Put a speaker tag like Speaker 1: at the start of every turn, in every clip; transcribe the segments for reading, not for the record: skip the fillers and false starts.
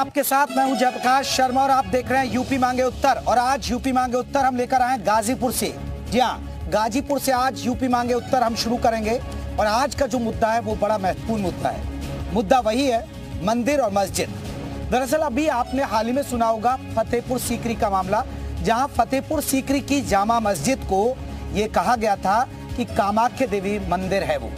Speaker 1: आपके साथ मैं हूं जयप्रकाश शर्मा और आप देख रहे हैं यूपी मांगे उत्तर। और आज यूपी मांगे उत्तर हम लेकर आए गाजीपुर से। जी हाँ, गाजीपुर से आज यूपी मांगे उत्तर हम शुरू करेंगे। और आज का जो मुद्दा है वो बड़ा महत्वपूर्ण मुद्दा है। मुद्दा वही है मंदिर और मस्जिद। दरअसल अभी आपने हाल ही में सुना होगा फतेहपुर सीकरी का मामला, जहां फतेहपुर सीकरी की जामा मस्जिद को ये कहा गया था कि कामाख्या देवी मंदिर है वो।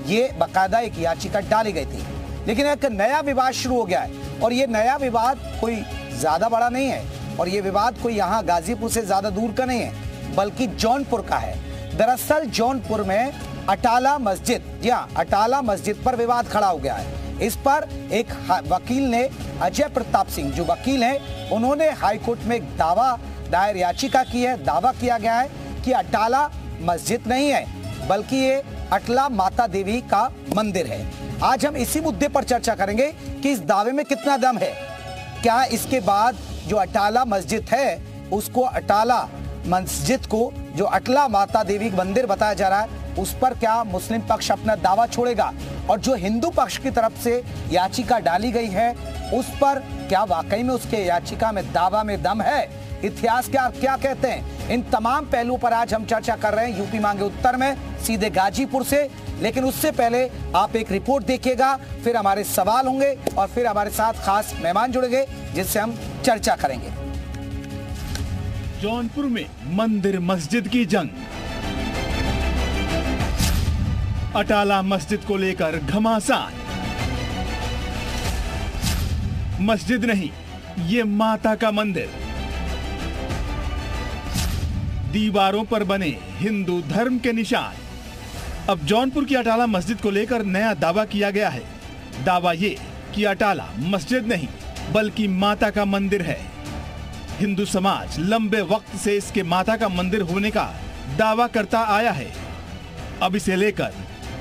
Speaker 1: ये बाकायदा एक याचिका डाली गई थी, लेकिन एक नया विवाद शुरू हो गया है। और ये नया विवाद कोई ज्यादा बड़ा नहीं है और ये विवाद कोई यहाँ गाजीपुर से ज्यादा दूर का नहीं है, बल्कि जौनपुर का है। दरअसल जौनपुर में अटाला मस्जिद, जी हाँ, अटाला मस्जिद पर विवाद खड़ा हो गया है। इस पर एक वकील ने, अजय प्रताप सिंह जो वकील हैं, उन्होंने हाईकोर्ट में एक दावा दायर याचिका की है। दावा किया गया है कि अटाला मस्जिद नहीं है बल्कि ये अटला माता देवी का मंदिर है। आज हम इसी मुद्दे पर चर्चा करेंगे कि इस दावे में कितना दम है। क्या इसके बाद जो अटाला मस्जिद है उसको, अटाला मस्जिद को जो अटला माता देवी मंदिर बताया जा रहा है, उस पर क्या मुस्लिम पक्ष अपना दावा छोड़ेगा? और जो हिंदू पक्ष की तरफ से याचिका डाली गई है उस पर क्या वाकई में उसके याचिका में, दावा में दम है? इतिहास क्या कहते हैं? इन तमाम पहलुओं पर आज हम चर्चा कर रहे हैं यूपी मांगे उत्तर में, सीधे गाजीपुर से। लेकिन उससे पहले आप एक रिपोर्ट देखिएगा, फिर हमारे सवाल होंगे और फिर हमारे साथ खास मेहमान जुड़ेंगे जिससे हम चर्चा करेंगे।
Speaker 2: जौनपुर में मंदिर मस्जिद की जंग, अटाला मस्जिद को लेकर घमासान। मस्जिद नहीं, ये माता का मंदिर। दीवारों पर बने हिंदू धर्म के निशान। अब जौनपुर की अटाला मस्जिद को लेकर नया दावा किया गया है। दावा ये कि अटाला मस्जिद नहीं बल्कि माता का मंदिर है। हिंदू समाज लंबे वक्त से इसके माता का मंदिर होने का दावा करता आया है। अब इसे लेकर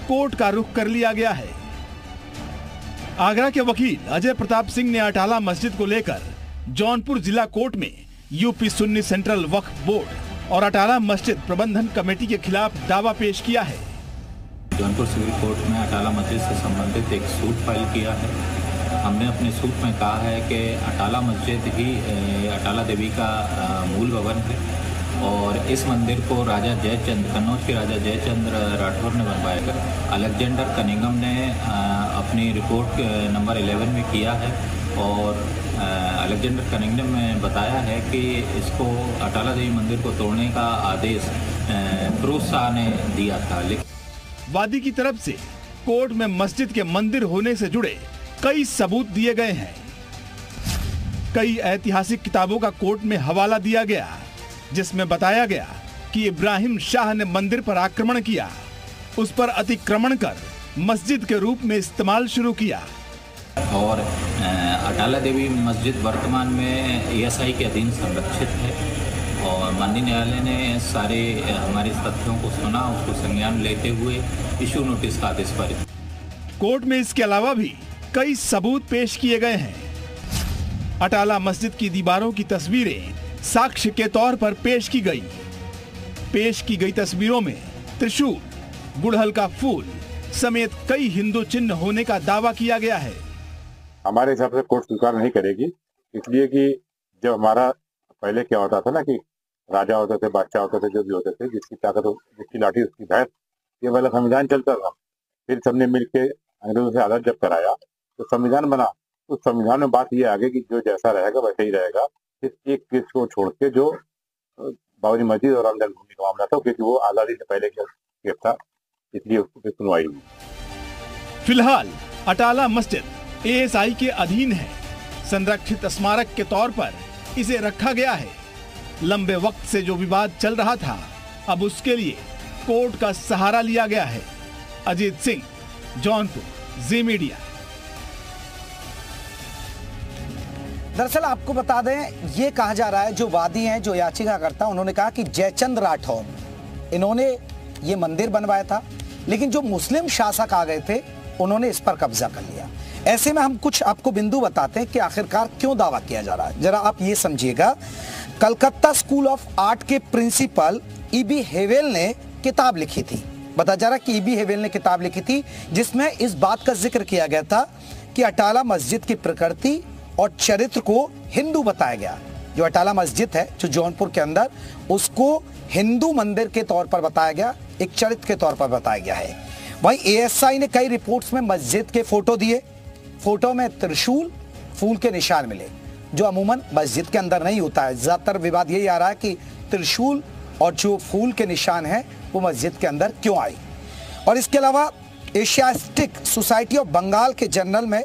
Speaker 2: कोर्ट का रुख कर लिया गया है। आगरा के वकील अजय प्रताप सिंह ने अटाला मस्जिद को लेकर जौनपुर जिला कोर्ट में यूपी सुन्नी सेंट्रल वक्फ बोर्ड और अटाला मस्जिद प्रबंधन कमेटी के खिलाफ दावा पेश किया है।
Speaker 3: जौनपुर सिविल कोर्ट में अटाला मस्जिद से संबंधित एक सूट फाइल किया है। हमने अपने सूट में कहा है कि अटाला मस्जिद ही अटाला देवी का मूल भवन है और इस मंदिर को राजा जयचंद्र, कन्नौज के राजा जयचंद्र राठौर ने बनवाया कर अलेक्जेंडर कनिंघम ने अपनी रिपोर्ट नंबर 11 में किया है। और अलेक्जेंडर कनिंघम ने बताया है कि इसको अटाला देवी मंदिर को तोड़ने का आदेश फिरोज शाह ने दिया था।
Speaker 2: वादी की तरफ से कोर्ट में मस्जिद के मंदिर होने से जुड़े कई सबूत दिए गए हैं। कई ऐतिहासिक किताबों का कोर्ट में हवाला दिया गया जिसमें बताया गया कि इब्राहिम शाह ने मंदिर पर आक्रमण किया, उस पर अतिक्रमण कर मस्जिद के रूप में इस्तेमाल शुरू किया।
Speaker 3: और अटाला देवी मस्जिद वर्तमान में ASI के अधीन संरक्षित है और माननीय न्यायालय ने सारे हमारे तथ्यों को सुना, उसको संज्ञान लेते हुए इशू नोटिस का आदेश पारित।
Speaker 2: कोर्ट में इसके अलावा भी कई सबूत पेश किए गए हैं। अटाला मस्जिद की दीवारों की तस्वीरें साक्ष्य के तौर पर पेश की गई। पेश की गई तस्वीरों में त्रिशूल, गुड़हल का फूल समेत कई हिंदू चिन्ह होने का दावा किया गया है।
Speaker 4: हमारे हिसाब से कोर्ट स्वीकार नहीं करेगी, इसलिए कि जब हमारा पहले क्या होता था ना कि राजा होते थे, बादशाह होते थे, जो भी होते थे, जिसकी ताकत जिसकी लाठी उसकी भैंस, ये वाला संविधान चलता था। फिर सबने मिलके अंग्रेजों से आजाद जब कराया तो संविधान बना। उस संविधान में बात ये आ गई कि जो जैसा रहेगा वैसे ही रहेगा। फिर एक केस को छोड़ के जो बाबरी मस्जिद और राम जन्मभूमि का मामला था, क्योंकि वो आजादी से पहले का केस था, इसलिए उसको सुनवाई हुई।
Speaker 2: फिलहाल अटाला मस्जिद ASI के अधीन है। संरक्षित स्मारक के तौर पर इसे रखा गया है। लंबे वक्त से जो विवाद चल रहा था, अब उसके लिए कोर्ट का सहारा लिया गया है। अजीत सिंह, जौनपुर, जी मीडिया।
Speaker 1: दरअसल आपको बता दें, ये कहा जा रहा है, जो वादी हैं, जो याचिकाकर्ता, उन्होंने कहा कि जयचंद्र राठौर इन्होंने ये मंदिर बनवाया था, लेकिन जो मुस्लिम शासक आ गए थे उन्होंने इस पर कब्जा कर लिया। ऐसे में हम कुछ आपको बिंदु बताते हैं कि आखिरकार क्यों दावा किया जा रहा है। जरा आप ये समझिएगा, कलकत्ता स्कूल ऑफ आर्ट के प्रिंसिपल E.B. हेवेल ने किताब लिखी थी। बताया जा रहा है कि E.B. हेवेल ने किताब लिखी थी जिसमें इस बात का जिक्र किया गया था कि अटाला मस्जिद की प्रकृति और चरित्र को हिंदू बताया गया। जो अटाला मस्जिद है जो जौनपुर के अंदर, उसको हिंदू मंदिर के तौर पर बताया गया, एक चरित्र के तौर पर बताया गया है। वहीं एएसआई ने कई रिपोर्ट्स में मस्जिद के फोटो दिए, फोटो में त्रिशूल, फूल के निशान मिले, जो अमूमन मस्जिद के अंदर नहीं होता है। ज्यादातर विवाद यही आ रहा है कि त्रिशूल और जो फूल के निशान हैं वो मस्जिद के अंदर क्यों आई। और इसके अलावा एशियाटिक सोसाइटी ऑफ बंगाल के जर्नल में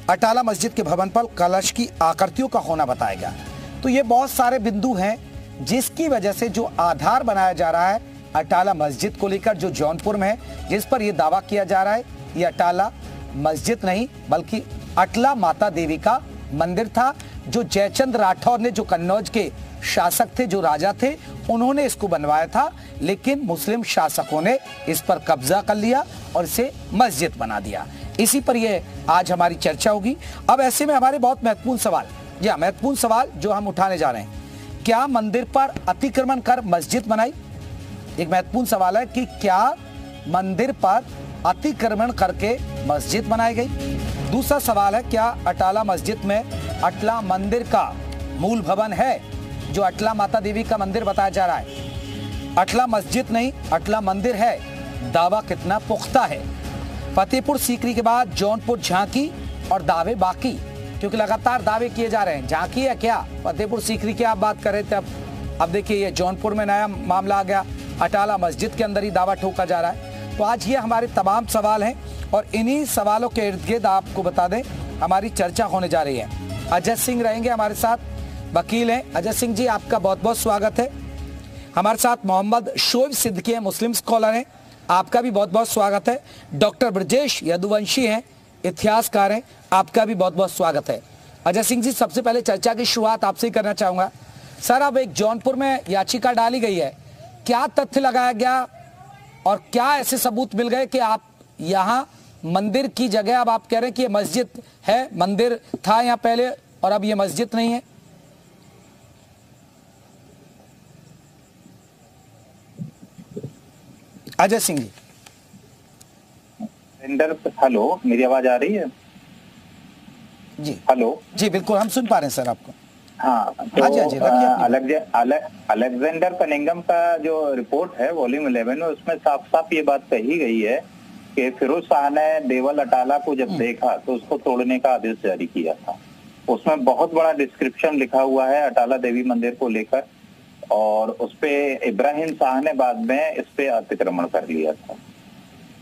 Speaker 1: अटाला मस्जिद के भवन पर कलश की आकृतियों का होना बताया गया। तो ये बहुत सारे बिंदु हैं जिसकी वजह से जो आधार बनाया जा रहा है अटाला मस्जिद को लेकर, जो जौनपुर में है, जिस पर यह दावा किया जा रहा है ये अटाला मस्जिद नहीं बल्कि अटला माता देवी का मंदिर था, जो जयचंद राठौर ने, जो कन्नौज के शासक थे, जो राजा थे, उन्होंने इसको बनवाया था। लेकिन मुस्लिम शासकों ने इस पर कब्जा कर लिया और इसे मस्जिद बना दिया। इसी पर ये आज हमारी चर्चा होगी। अब ऐसे में हमारे बहुत महत्वपूर्ण सवाल, या महत्वपूर्ण सवाल जो हम उठाने जा रहे हैं, क्या मंदिर पर अतिक्रमण कर मस्जिद बनाई? एक महत्वपूर्ण सवाल है कि क्या मंदिर पर अतिक्रमण करके मस्जिद बनाई गई? दूसरा सवाल है, क्या अटाला मस्जिद में अटला मंदिर का मूल भवन है, जो अटला माता देवी का मंदिर बताया जा रहा है? अटला मस्जिद नहीं, अटला मंदिर है, दावा कितना पुख्ता है? फतेहपुर सीकरी के बाद जौनपुर झांकी और दावे बाकी, क्योंकि लगातार दावे किए जा रहे हैं। झांकी है क्या, फतेहपुर सीकरी की आप बात कर रहे थे, अब देखिए ये जौनपुर में नया मामला आ गया, अटाला मस्जिद के अंदर ही दावा ठोका जा रहा है। तो आज ये हमारे तमाम सवाल हैं और इन्हीं सवालों के इर्द गिर्द आपको बता दें हमारी चर्चा होने जा रही है। अजय सिंह रहेंगे हमारे साथ, वकील हैं। अजय सिंह जी, आपका बहुत बहुत स्वागत है। हमारे साथ मोहम्मद शोएब सिद्दीकी हैं, मुस्लिम स्कॉलर हैं, आपका भी बहुत बहुत स्वागत है। डॉक्टर ब्रजेश यदुवंशी हैं, इतिहासकार हैं, आपका भी बहुत बहुत स्वागत है। अजय सिंह जी, सबसे पहले चर्चा की शुरुआत आपसे ही करना चाहूंगा। सर, अब एक जौनपुर में याचिका डाली गई है, क्या तथ्य लगाया गया और क्या ऐसे सबूत मिल गए कि आप यहाँ मंदिर की जगह, अब आप कह रहे हैं कि ये मस्जिद है, मंदिर था यहाँ पहले और अब ये मस्जिद नहीं है? अजय सिंह जी।
Speaker 5: हेलो, मेरी आवाज आ रही है?
Speaker 1: जी
Speaker 5: हेलो
Speaker 1: जी, बिल्कुल हम सुन पा रहे हैं सर आपको।
Speaker 5: हाँ, तो अलेक्जेंडर कनिंगम का जो रिपोर्ट है वॉल्यूम 11 में, उसमें साफ साफ ये बात कही गई है कि फिरोज शाह ने देवल अटाला को जब देखा तो उसको तोड़ने का आदेश जारी किया था। उसमें बहुत बड़ा डिस्क्रिप्शन लिखा हुआ है अटाला देवी मंदिर को लेकर, और उसपे इब्राहिम शाह ने बाद में इस पे अतिक्रमण कर लिया था।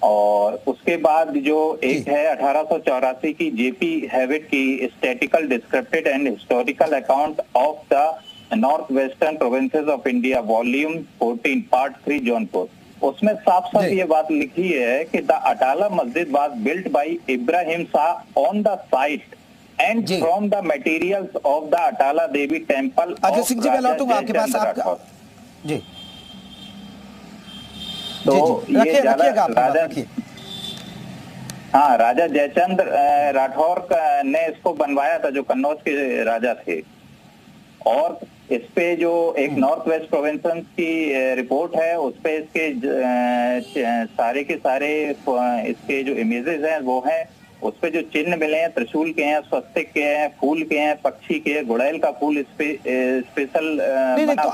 Speaker 5: और उसके बाद जो एक है 1884 की जेपी हैविट की statical descripted and historical account of the north western provinces of India volume 14 part 3 Jaunpur, उसमें साफ साफ ये बात लिखी है कि the Atala Masjid was built by Ibrahim Shah on the site and from the materials of the Atala Devi temple.
Speaker 1: Ajay Singh ji, मैं लौटूंगा आपके पास, आपका जी।
Speaker 5: तो ये राजा जयचंद राठौर ने इसको बनवाया था, जो कन्नौज के राजा थे। और इस पे जो एक नॉर्थ वेस्ट प्रोविंस की रिपोर्ट है, उस पे इसके सारे के सारे इसके जो इमेजेस हैं वो हैं, उस पे जो चिन्ह मिले हैं, त्रिशूल के हैं, स्वस्तिक के हैं, फूल के हैं, पक्षी के, गुड़ैल का फूल इस पे स्पेशल
Speaker 1: नहीं, तो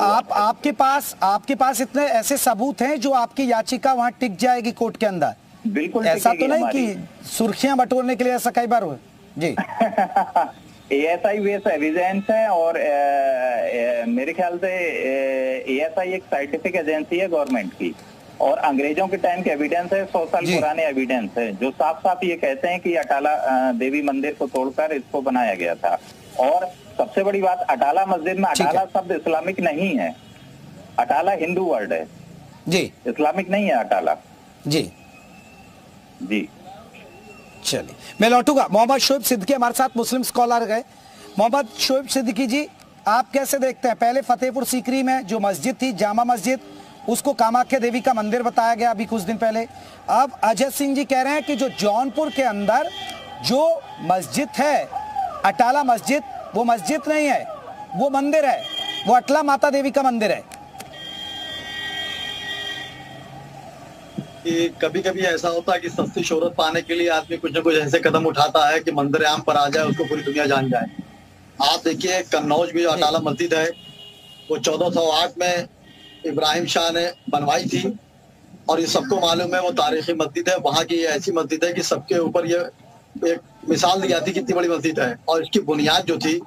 Speaker 1: आपके पास इतने ऐसे सबूत हैं जो आपकी याचिका वहां टिक जाएगी कोर्ट के अंदर?
Speaker 5: बिल्कुल,
Speaker 1: ऐसा तो नहीं कि सुर्खियां बटोरने के लिए ऐसा कई बार हुआ जी?
Speaker 5: एएसआई बेस्ड एविडेंस है, और मेरे ख्याल से एएसआई एक साइंटिफिक एजेंसी है गवर्नमेंट की, और अंग्रेजों के टाइम के एविडेंस है, 100 साल पुराने एविडेंस है, जो साफ साफ ये कहते हैं कि अटाला देवी मंदिर को तोड़कर इसको बनाया गया था। और सबसे बड़ी बात, अटाला मस्जिद में अटाला शब्द इस्लामिक नहीं है, अटाला हिंदू वर्ड है
Speaker 1: जी,
Speaker 5: इस्लामिक नहीं है अटाला
Speaker 1: जी
Speaker 5: जी।
Speaker 1: चलिए, मैं लौटूंगा। मोहम्मद शोएब सिद्दीकी हमारे साथ, मुस्लिम स्कॉलर गए। मोहम्मद शोएब सिद्दीकी जी, आप कैसे देखते हैं, पहले फतेहपुर सीकरी में जो मस्जिद थी, जामा मस्जिद, उसको कामाख्या देवी का मंदिर बताया गया अभी कुछ दिन पहले। अब अजय सिंह जी कह रहे हैं कि जो जौनपुर के अंदर जो मस्जिद है अटाला मस्जिद, वो मस्जिद नहीं है, वो मंदिर है, वो अटला माता देवी का मंदिर है।
Speaker 6: कि कभी कभी ऐसा होता है कि सस्ती शोहरत पाने के लिए आदमी कुछ न कुछ ऐसे कदम उठाता है कि मंदिर आम पर आ जाए, उसको पूरी दुनिया जान जाए। आप देखिए कन्नौज में जो अटाला मस्जिद है वो 1408 में इब्राहिम शाह ने बनवाई थी और ये सबको मालूम है वो तारीखी मस्जिद है। वहाँ की ऐसी मस्जिद है कि सबके ऊपर ये एक मिसाल दी जाती कितनी बड़ी मस्जिद है। और इसकी बुनियाद जो थी,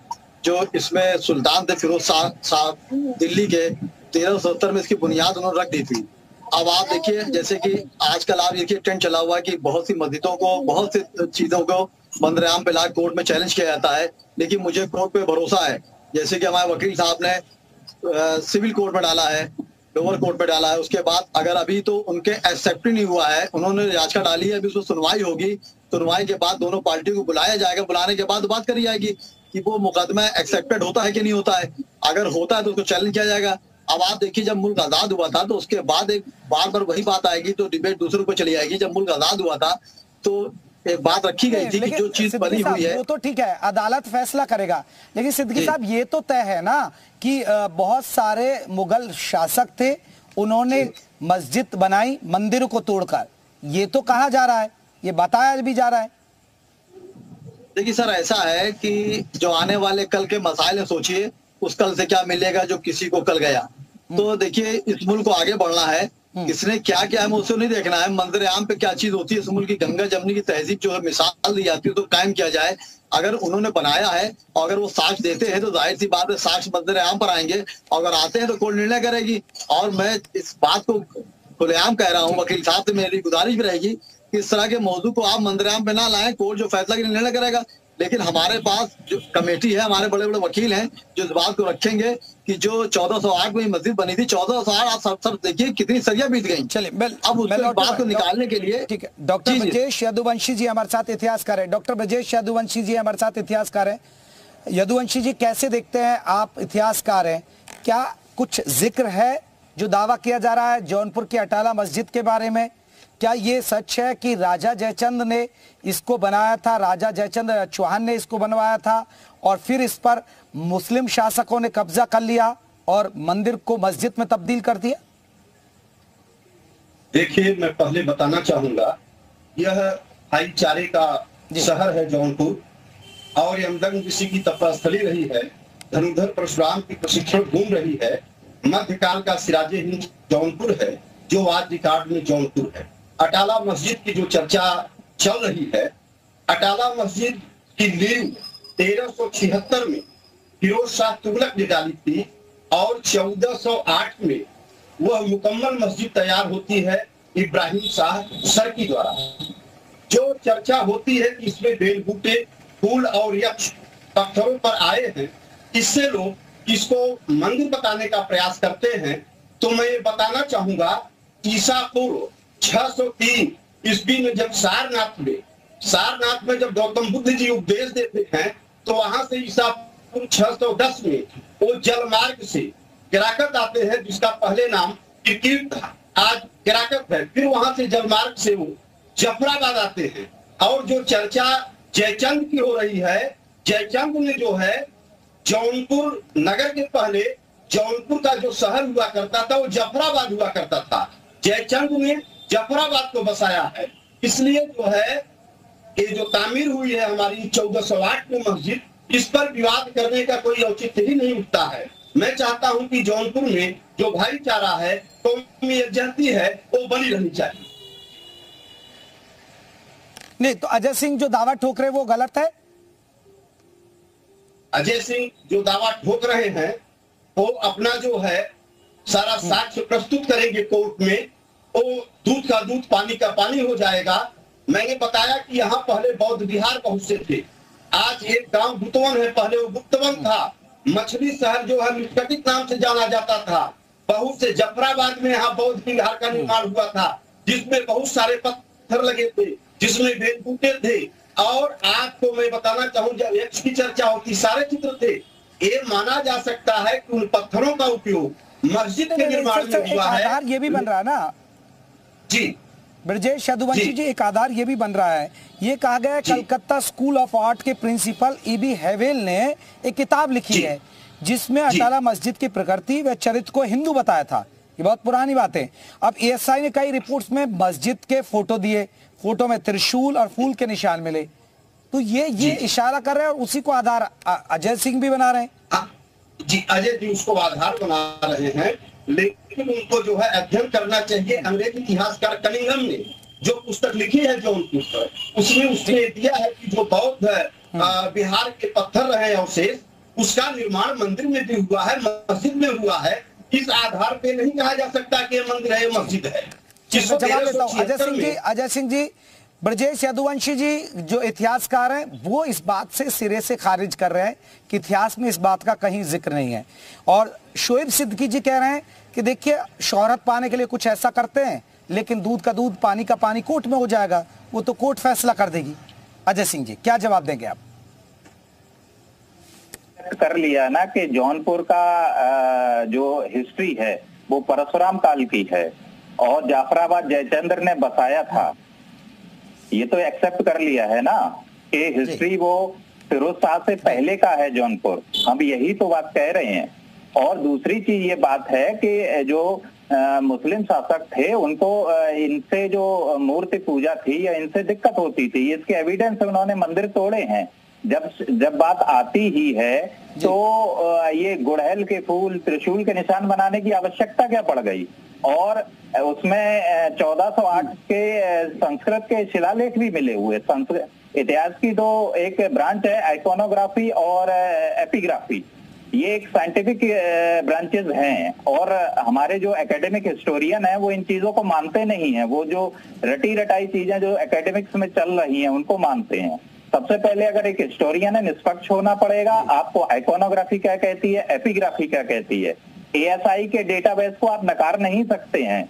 Speaker 6: जो इसमें सुल्तान थे फिरोज शाह दिल्ली के, 1370 में इसकी बुनियाद उन्होंने रख दी थी। अब आप देखिए जैसे कि आजकल आप देखिए ट्रेंड चला हुआ है कि बहुत सी मस्जिदों को, बहुत सी चीजों को मंदिर आम पे ला कोर्ट में चैलेंज किया जाता है, लेकिन मुझे कोर्ट पे भरोसा है। जैसे कि हमारे वकील साहब ने सिविल कोर्ट में डाला है, लोअर कोर्ट पे डाला है, उसके बाद अगर अभी तो उनके एक्सेप्ट नहीं हुआ है, उन्होंने याचिका डाली है, अभी उसमें सुनवाई होगी। सुनवाई के बाद दोनों पार्टी को बुलाया जाएगा, बुलाने के बाद बात करी जाएगी कि वो मुकदमा एक्सेप्टेड होता है कि नहीं होता है। अगर होता है तो उसको चैलेंज किया जाएगा। अब आप देखिए जब मुल्क आजाद हुआ था तो उसके बाद एक बार बार वही बात आएगी, तो डिबेट दूसरों पर चली जाएगी। जब मुल्क आजाद हुआ था तो एक बात रखी गई थी कि जो चीज बनी हुई है
Speaker 1: वो तो ठीक है, अदालत फैसला करेगा, लेकिन सिद्दीकी साहब ये तो तय है ना कि बहुत सारे मुगल शासक थे, उन्होंने मस्जिद बनाई मंदिरों को तोड़कर। ये तो कहा जा रहा है, ये बताया भी जा रहा है।
Speaker 6: देखिए सर, ऐसा है कि जो आने वाले कल के मसाइल है, सोचिए उस कल से क्या मिलेगा जो किसी को कल गया। तो देखिए इस मुल्क को आगे बढ़ना है, किसने क्या क्या है उसे नहीं देखना है। मंदिर आम पे क्या चीज होती है, इस मुल्क की गंगा जमनी की तहजीब जो है मिसाल दी जाती है तो कायम किया जाए। अगर उन्होंने बनाया है और अगर वो साक्ष्य देते हैं तो जाहिर सी बात है साक्ष्य मंदिर आम पर आएंगे, और अगर आते हैं तो कोर्ट निर्णय करेगी। और मैं इस बात को खुलेआम कह रहा हूँ, वकील साहब से मेरी गुजारिश भी रहेगी कि इस तरह के मौजूद को आप मंदिर आम पे ना लाएं, कोर्ट जो फैसला के निर्णय करेगा। लेकिन हमारे पास जो कमेटी है, हमारे बड़े बड़े वकील हैं जो इस बात को रखेंगे कि जो 1408 में मस्जिद बनी थी, 1408 आप सब देखिए कितनी सदियां बीत गई।
Speaker 1: चलिए
Speaker 6: अब उस बात को निकालने के लिए
Speaker 1: ठीक है, डॉक्टर ब्रजेश यदुवंशी जी हमारे साथ इतिहासकार है। डॉक्टर ब्रजेश यदुवंशी जी हमारे साथ इतिहासकार है। यदुवंशी जी, कैसे देखते हैं आप, इतिहासकार हैं, क्या कुछ जिक्र है जो दावा किया जा रहा है जौनपुर की अटाला मस्जिद के बारे में? क्या ये सच है कि राजा जयचंद ने इसको बनाया था, राजा जयचंद चौहान ने इसको बनवाया था और फिर इस पर मुस्लिम शासकों ने कब्जा कर लिया और मंदिर को मस्जिद में तब्दील कर दिया?
Speaker 7: देखिए, मैं पहले बताना चाहूंगा, यह भाईचारे का शहर है जौनपुर, और यमदग्नि ऋषि की तपस्थली रही है, धनुधर परशुराम की प्रशिक्षण भूमि रही है, मध्यकाल का सिराजे हिंद जौनपुर है जो आज रिकॉर्ड में जौनपुर है। अटाला मस्जिद की जो चर्चा चल रही है, अटाला मस्जिद की नींव 1376 में फिरोज शाह तुगलक ने डाली थी और 1408 में वह मुकम्मल मस्जिद तैयार होती है इब्राहिम शाह सरकी द्वारा। जो चर्चा होती है कि इसमें बेलबूटे, फूल और यक्ष पत्थरों पर आए हैं, इससे लोग इसको मंदिर बताने का प्रयास करते हैं। तो मैं ये बताना चाहूंगा, ईसा पूर्व 603 ईस्वी में जब सारनाथ में जब गौतम बुद्ध जी उपदेश देते हैं, तो वहां से ईसा पूर्व 610 में वो जलमार्ग से गिराकत आते हैं, जिसका पहले नाम किरकिर था, आज गिराकत है। फिर वहां से जलमार्ग से वो जफराबाद आते हैं। और जो चर्चा जयचंद की हो रही है, जयचंद ने जो है जौनपुर नगर के पहले जौनपुर का जो शहर हुआ करता था वो जफराबाद हुआ करता था। जयचंद ने जफराबाद को बसाया है, इसलिए जो है ये जो तामीर हुई है हमारी 1408 में मस्जिद, इस पर विवाद करने का कोई औचित्य ही नहीं उठता है। मैं चाहता हूं कि जौनपुर में जो भाईचारा है, कौमी यकजहती है, वो बनी रहनी चाहिए।
Speaker 1: नहीं तो अजय सिंह जो दावा ठोक रहे वो गलत है?
Speaker 7: अजय सिंह जो दावा ठोक रहे हैं वो अपना जो है सारा साक्ष्य प्रस्तुत करेंगे कोर्ट में, वो दूध का दूध पानी का पानी हो जाएगा। मैंने बताया कि यहाँ पहले बौद्ध विहार बहुत से थे, आज एक गांव बुतवन है, पहले वो गुप्तवन था। मछली शहर जो है मिटकटिक नाम से जाना जाता था। बहुत से जफराबाद में यहाँ बौद्ध विहार का निर्माण हुआ था, जिसमें बहुत सारे पत्थर लगे थे, जिसमें बेलबूटे थे। और आपको मैं बताना चाहूँ, जब यक्ष की चर्चा होती सारे चित्र थे। ये माना जा सकता है कि उन पत्थरों का उपयोग मस्जिद के निर्माण में हुआ है।
Speaker 1: आधार ये भी बन रहा है ना
Speaker 7: जी
Speaker 1: ब्रजेश यदुवंशी जी, एक आधार ये भी बन रहा है, ये कहा गया है कलकत्ता स्कूल ऑफ आर्ट के प्रिंसिपल ईबी हेवेल ने एक किताब लिखी है जिसमें अटाला मस्जिद की प्रकृति व चरित्र को हिंदू बताया था। ये बहुत पुरानी बात है। अब एएसआई ने कई रिपोर्ट्स में मस्जिद के फोटो दिए, फोटो में त्रिशूल और फूल के निशान मिले। तो ये इशारा कर रहे हैं और उसी को आधार अजय सिंह भी बना रहे हैं।
Speaker 7: जी, अजय जी उसको आधार बना रहे हैं, लेकिन उनको जो है अध्ययन करना चाहिए। अंग्रेज इतिहासकार कनिंघम ने जो पुस्तक लिखी है जौनपुर पर, उसमें उसने दिया है कि जो बौद्ध बिहार के पत्थर रहे अवशेष, उसका निर्माण मंदिर में भी हुआ है, मस्जिद में हुआ है। इस आधार पे नहीं कहा जा सकता कि मंदिर है, मस्जिद है।
Speaker 1: जवाब देता हूं अजय सिंह जी, ब्रजेश यदुवंशी जी जो इतिहासकार हैं वो इस बात से सिरे से खारिज कर रहे हैं कि इतिहास में इस बात का कहीं जिक्र नहीं है। और शोएब सिद्दीकी जी कह रहे हैं कि देखिए शोहरत पाने के लिए कुछ ऐसा करते हैं, लेकिन दूध का दूध पानी का पानी कोर्ट में हो जाएगा, वो तो कोर्ट फैसला कर देगी। अजय सिंह जी क्या जवाब देंगे आप?
Speaker 5: कर लिया ना कि जौनपुर का जो हिस्ट्री है वो परशुराम काल की है और जाफराबाद जयचंद्र ने बसाया था। ये तो एक्सेप्ट कर लिया है ना कि हिस्ट्री वो फिरोज शाह से पहले का है जौनपुर। हम यही तो बात कह रहे हैं। और दूसरी चीज ये बात है कि जो मुस्लिम शासक थे उनको इनसे जो मूर्ति पूजा थी या इनसे दिक्कत होती थी, इसके एविडेंस उन्होंने मंदिर तोड़े हैं। जब बात आती ही है तो ये गुड़हल के फूल, त्रिशूल के निशान बनाने की आवश्यकता क्या पड़ गई? और उसमें 1408 के संस्कृत के शिलालेख भी मिले हुए। संस्कृत इतिहास की तो एक ब्रांच है आइकोनोग्राफी और एपिग्राफी, ये एक साइंटिफिक ब्रांचेस हैं। और हमारे जो एकेडमिक हिस्टोरियन है वो इन चीजों को मानते नहीं है। वो जो रटी रटाई चीजें जो एकेडमिक्स में चल रही हैं उनको मानते हैं। सबसे पहले अगर एक हिस्टोरियन है निष्पक्ष होना पड़ेगा। आपको आइकोनोग्राफी क्या कहती है, एपिग्राफी क्या कहती है। एएसआई के डेटाबेस को आप नकार नहीं सकते हैं,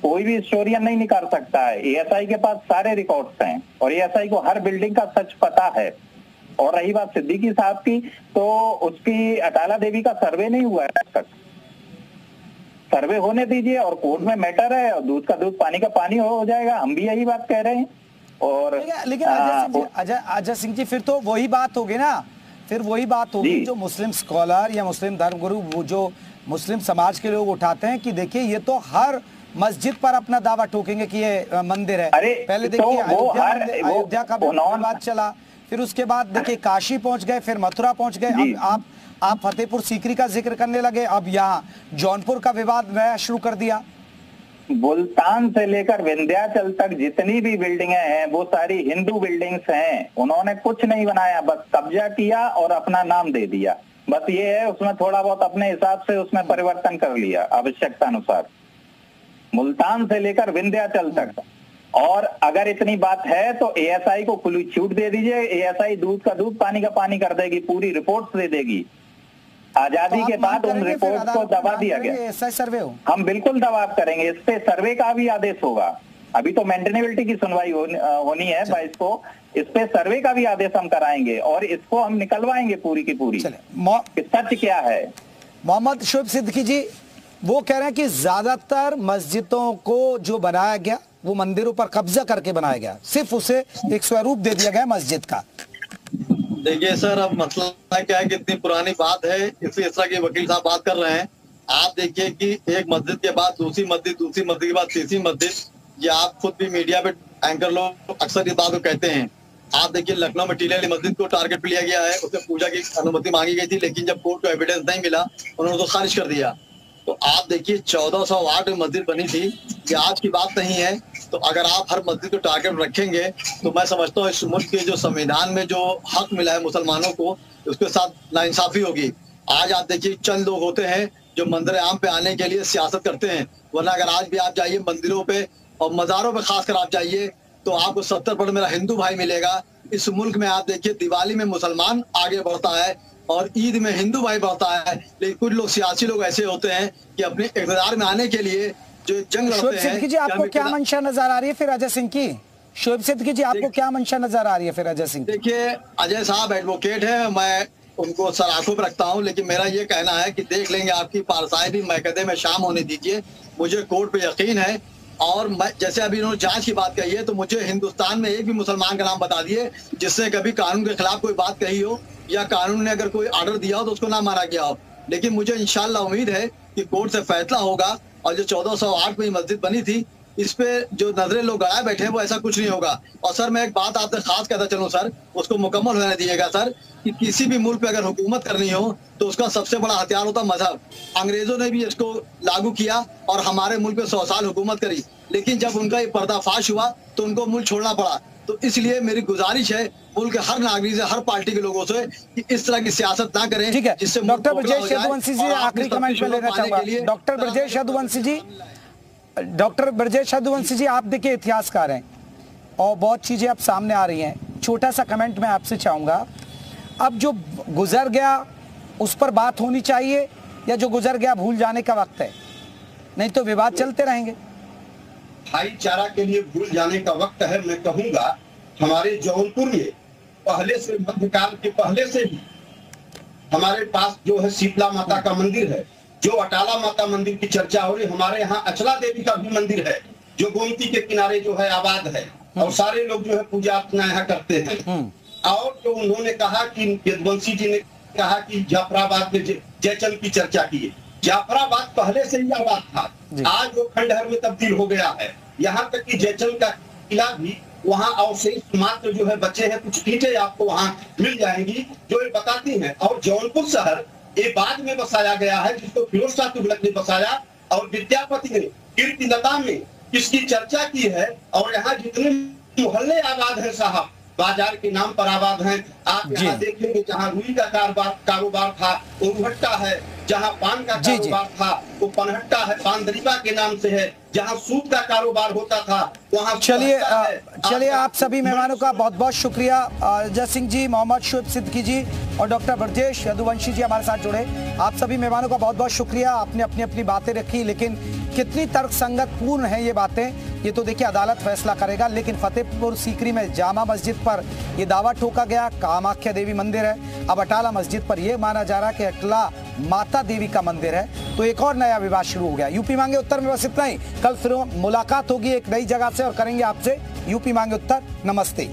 Speaker 5: कोई भी हिस्टोरियन नहीं निकाल सकता है। एएसआई के पास सारे रिकॉर्ड्स हैं और एएसआई को हर बिल्डिंग का सच पता है। और रही बात सिद्दीकी साहब की, तो उसकी अटाला देवी का सर्वे नहीं हुआ है अब तक। सर्वे होने दीजिए और कोर्ट में मैटर है और दूध का दूध पानी का पानी हो जाएगा। हम भी यही बात कह रहे हैं। और
Speaker 1: लेकिन अजय सिंह जी फिर तो वही बात होगी ना, फिर वही बात होगी जो मुस्लिम स्कॉलर या मुस्लिम धर्मगुरु वो जो मुस्लिम समाज के लोग उठाते हैं कि देखिए ये तो हर मस्जिद पर अपना दावा ठोकेंगे कि ये मंदिर है। पहले देखिए अयोध्या का विवाद चला, फिर उसके बाद देखिए काशी पहुंच गए, फिर मथुरा पहुंच गए, अब आप फतेहपुर सीकरी का जिक्र करने लगे, अब यहाँ जौनपुर का विवाद नया शुरू कर दिया।
Speaker 5: मुल्तान से लेकर विंध्याचल तक जितनी भी बिल्डिंगें हैं वो सारी हिंदू बिल्डिंग्स हैं। उन्होंने कुछ नहीं बनाया, बस कब्जा किया और अपना नाम दे दिया। बस ये है, उसमें थोड़ा बहुत अपने हिसाब से उसमें परिवर्तन कर लिया आवश्यकता अनुसार, मुल्तान से लेकर विंध्याचल तक। और अगर इतनी बात है तो एएसआई को खुली छूट दे दीजिए। एएसआई दूध का दूध पानी का पानी कर देगी, पूरी रिपोर्ट्स दे देगी। आजादी के बाद उन रिपोर्ट को दबा दिया गया।
Speaker 1: सर्वे हो,
Speaker 5: हम बिल्कुल दबाव करेंगे, इस पे सर्वे का भी आदेश होगा। अभी तो मेंटेनेबिलिटी की सुनवाई होनी है 22 को, इस पे सर्वे का भी आदेश हम कराएंगे और इसको हम निकलवाएंगे पूरी की पूरी सच क्या है।
Speaker 1: मोहम्मद शोएब सिद्दीकी जी वो कह रहे हैं कि ज्यादातर मस्जिदों को जो बनाया गया वो मंदिरों पर कब्जा करके बनाया गया, सिर्फ उसे एक स्वरूप दे दिया गया मस्जिद का।
Speaker 6: देखिए सर, अब मसला क्या है कि इतनी पुरानी बात है इसलिए इस तरह के वकील साहब बात कर रहे हैं। आप देखिए कि एक मस्जिद के बाद दूसरी मस्जिद के बाद तीसरी मस्जिद, ये आप खुद भी मीडिया पे एंकर लोग अक्सर इस बात को कहते हैं। आप देखिए लखनऊ में टीले वाली मस्जिद को टारगेट पे लिया गया है, उसमें पूजा की अनुमति मांगी गई थी, लेकिन जब कोर्ट को एविडेंस नहीं मिला उन्होंने तो खारिज कर दिया। तो आप देखिए 1408 में मस्जिद बनी थी, ये आज की बात नहीं है। तो अगर आप हर मस्जिद को टारगेट रखेंगे तो मैं समझता हूँ इस मुल्क के जो संविधान में जो हक मिला है मुसलमानों को, उसके साथ नाइंसाफी होगी। आज आप देखिए चंद लोग होते हैं जो मंदिर आम पे आने के लिए सियासत करते हैं, वरना अगर आज भी आप जाइए मंदिरों पे और मज़ारों पे खासकर आप जाइए तो आपको 70% मेरा हिंदू भाई मिलेगा। इस मुल्क में आप देखिए दिवाली में मुसलमान आगे बढ़ता है और ईद में हिंदू भाई बढ़ता है, लेकिन कुछ लोग सियासी लोग ऐसे होते हैं कि अपने इक़्तिदार में आने के लिए जो जंग लड़ते हैं।
Speaker 1: सिद्दीकी जी आपको क्या मंशा नजर आ रही है फिर अजय सिंह की? शोएब सिद्दीकी जी आपको क्या मंशा नजर आ रही है फिर अजय सिंह?
Speaker 6: देखिए अजय साहब एडवोकेट है, मैं उनको सराखों पर रखता हूं, लेकिन मेरा ये कहना है कि देख लेंगे आपकी पारसाई भी महकदे में शाम होने दीजिए। मुझे कोर्ट पे यकीन है। और मैं जैसे अभी उन्होंने जांच की बात कही है तो मुझे हिंदुस्तान में एक भी मुसलमान का नाम बता दिए जिसने कभी कानून के खिलाफ कोई बात कही हो या कानून ने अगर कोई ऑर्डर दिया हो तो उसको ना माना गया हो। लेकिन मुझे इंशाल्लाह उम्मीद है कि कोर्ट से फैसला होगा और जो 1408 में मस्जिद बनी थी इस पे जो नजरें लोग गड़ाए बैठे हैं वो ऐसा कुछ नहीं होगा। और सर मैं एक बात आपसे खास कहता चलूं सर, उसको मुकम्मल होने दीजिएगा सर, कि किसी भी मुल्क पे अगर हुकूमत करनी हो तो उसका सबसे बड़ा हथियार होता मजहब। अंग्रेजों ने भी इसको लागू किया और हमारे मुल्क पे 100 साल हुकूमत करी, लेकिन जब उनका ये पर्दाफाश हुआ तो उनको मुल्क छोड़ना पड़ा। तो इसलिए मेरी गुजारिश है मुल्क के हर नागरिक से, हर पार्टी के लोगों से कि इस तरह की सियासत ना करें।
Speaker 1: ठीक है,
Speaker 6: जिससे
Speaker 1: डॉक्टर ब्रजेश यदुवंशी जी आखिरी कमेंट में लेना चाहूंगा। डॉक्टर ब्रजेश यदुवंशी जी, आप देखिए इतिहासकार हैं और बहुत चीजें अब सामने आ रही हैं। छोटा सा कमेंट मैं आपसे चाहूंगा, अब जो गुजर गया उस पर बात होनी चाहिए या जो गुजर गया भूल जाने का वक्त है? नहीं तो विवाद चलते रहेंगे।
Speaker 7: भाईचारा के लिए भूल जाने का वक्त है। मैं कहूंगा हमारे जौनपुर में पहले से, मध्यकाल के पहले से ही हमारे पास जो है शीतला माता का मंदिर है, जो अटाला माता मंदिर की चर्चा हो रही, हमारे यहाँ अचला देवी का भी मंदिर है जो गोमती के किनारे जो है आबाद है, और सारे लोग जो है पूजा अर्चना यहाँ करते हैं। और जो उन्होंने कहा कि यदुवंशी जी ने कहा कि जाफराबाद में जयचंद की चर्चा की, जाफराबाद पहले से ही आबाद था, आज वो खंडहर में तब्दील हो गया है। यहाँ तक कि जयचंद का किला भी वहाँ अवशेष मात्र जो है बचे हैं, कुछ ईंटें आपको वहाँ मिल जाएंगी जो ये बताती हैं। और जौनपुर शहर ये बाद में बसाया गया है, जिसको फिरोज शाह तुगलक ने बसाया, और विद्यापति ने कीर्तिलता में इसकी चर्चा की है। और यहाँ जितने मोहल्ले आबाद हैं साहब, बाजार के नाम पर आबाद हैं। आप यहाँ देखेंगे जहाँ रुई का कारोबार था वो रुहट्टा है, जहाँ पान का कारोबार था वो पनहट्टा है, पानदरीबा के नाम से है। जहाँ सूत का कारोबार होता था वहाँ
Speaker 1: चलिए आप सभी मेहमानों का बहुत बहुत शुक्रिया। अजय सिंह जी, मोहम्मद शुएब सिद्दीकी जी और डॉक्टर ब्रजेश यदुवंशी जी हमारे साथ जुड़े। आप सभी मेहमानों का बहुत बहुत शुक्रिया। आपने अपनी अपनी बातें रखी, लेकिन कितनी तर्कसंगत पूर्ण है ये बातें, ये तो देखिए अदालत फैसला करेगा। लेकिन फतेहपुर सीकरी में जामा मस्जिद पर यह दावा ठोका गया कामाख्या देवी मंदिर है। अब अटाला मस्जिद पर यह माना जा रहा है कि अटला माता देवी का मंदिर है, तो एक और नया विवाद शुरू हो गया। यूपी मांगे उत्तर में बस इतना ही। कल फिर मुलाकात होगी एक नई जगह से और करेंगे आपसे यूपी मांगे उत्तर। नमस्ते।